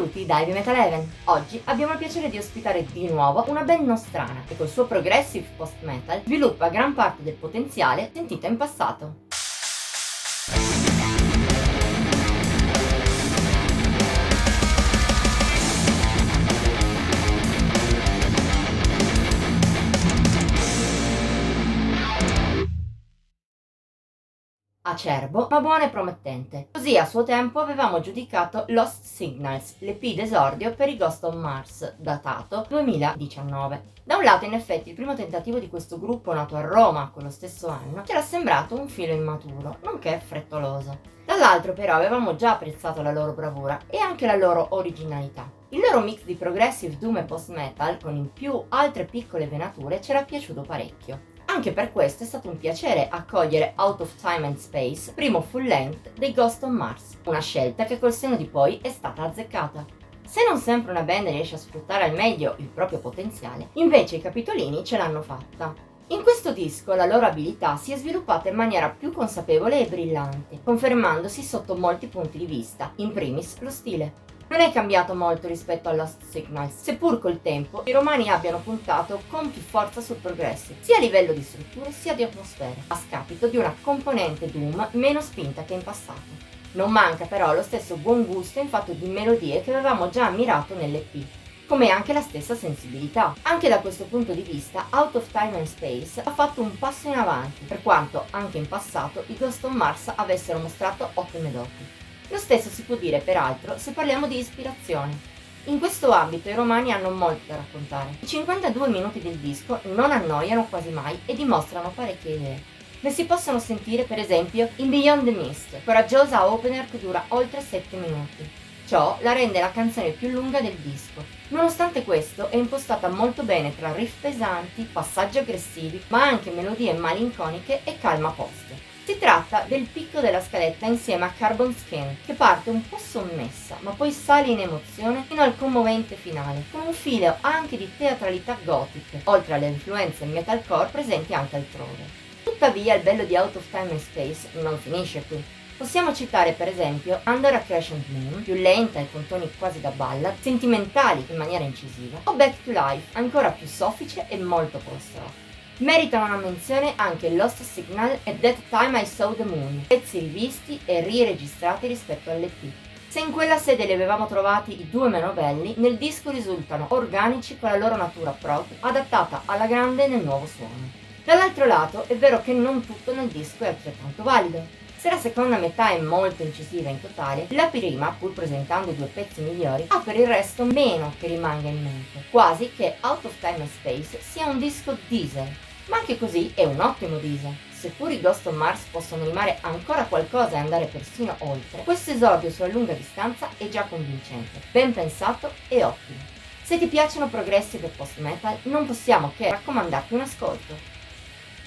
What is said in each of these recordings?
Saluti da Heavy Metal Heaven! Oggi abbiamo il piacere di ospitare di nuovo una band nostrana che col suo progressive post-metal sviluppa gran parte del potenziale sentito in passato. Acerbo, ma buono e promettente. Così a suo tempo avevamo giudicato Lost Signals, l'EP d'esordio per i Ghost on Mars, datato 2019. Da un lato, in effetti, il primo tentativo di questo gruppo nato a Roma quello stesso anno ci era sembrato un filo immaturo, nonché frettoloso. Dall'altro però avevamo già apprezzato la loro bravura e anche la loro originalità. Il loro mix di progressive doom e post-metal, con in più altre piccole venature, ci era piaciuto parecchio. Anche per questo è stato un piacere accogliere Out of Time and Space, primo full length dei Ghost on Mars, una scelta che col senno di poi è stata azzeccata. Se non sempre una band riesce a sfruttare al meglio il proprio potenziale, invece i capitolini ce l'hanno fatta. In questo disco la loro abilità si è sviluppata in maniera più consapevole e brillante, confermandosi sotto molti punti di vista, in primis lo stile. Non è cambiato molto rispetto a Lost Signals, seppur col tempo i romani abbiano puntato con più forza sul progressive, sia a livello di strutture sia di atmosfere, a scapito di una componente doom meno spinta che in passato. Non manca però lo stesso buon gusto in fatto di melodie che avevamo già ammirato nell'EP, come anche la stessa sensibilità. Anche da questo punto di vista Out of Time and Space ha fatto un passo in avanti, per quanto anche in passato i Ghost on Mars avessero mostrato ottime doti. Lo stesso si può dire peraltro se parliamo di ispirazione. In questo ambito i romani hanno molto da raccontare. I 52 minuti del disco non annoiano quasi mai e dimostrano parecchie idee. Ne si possono sentire per esempio in Beyond the Mist, coraggiosa opener che dura oltre 7 minuti. Ciò la rende la canzone più lunga del disco. Nonostante questo è impostata molto bene tra riff pesanti, passaggi aggressivi, ma anche melodie malinconiche e calma poste. Si tratta del picco della scaletta insieme a Carbon Skin, che parte un po' sommessa, ma poi sale in emozione fino al commovente finale, con un filo anche di teatralità gothic, oltre alle influenze metalcore presenti anche altrove. Tuttavia il bello di Out of Time and Space non finisce qui. Possiamo citare per esempio Under a Crescent Moon, più lenta e con toni quasi da ballad, sentimentali in maniera incisiva, o Back to Life, ancora più soffice e molto post-rock. Meritano una menzione anche Lost Signal e That Time I Saw the Moon, pezzi rivisti e riregistrati rispetto all'EP. Se in quella sede li avevamo trovati i due meno belli, nel disco risultano organici con la loro natura prog, adattata alla grande nel nuovo suono. Dall'altro lato è vero che non tutto nel disco è altrettanto valido. Se la seconda metà è molto incisiva in totale, la prima, pur presentando i due pezzi migliori, ha per il resto meno che rimanga in mente, quasi che Out of Time and Space sia un disco diesel. Ma anche così è un ottimo diesel. Seppur i Ghost on Mars possono rimare ancora qualcosa e andare persino oltre, questo esordio sulla lunga distanza è già convincente, ben pensato e ottimo. Se ti piacciono progressive e post-metal, non possiamo che raccomandarti un ascolto.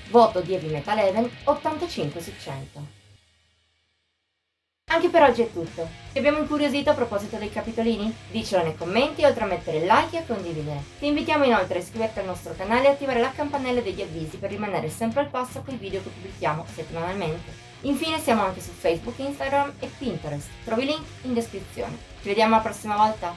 Voto di Heavy Metal Heaven 85 su 100. Anche per oggi è tutto. Ti abbiamo incuriosito a proposito dei capitolini? Dicelo nei commenti oltre a mettere like e a condividere. Ti invitiamo inoltre a iscriverti al nostro canale e attivare la campanella degli avvisi per rimanere sempre al passo con i video che pubblichiamo settimanalmente. Infine siamo anche su Facebook, Instagram e Pinterest. Trovi i link in descrizione. Ci vediamo la prossima volta!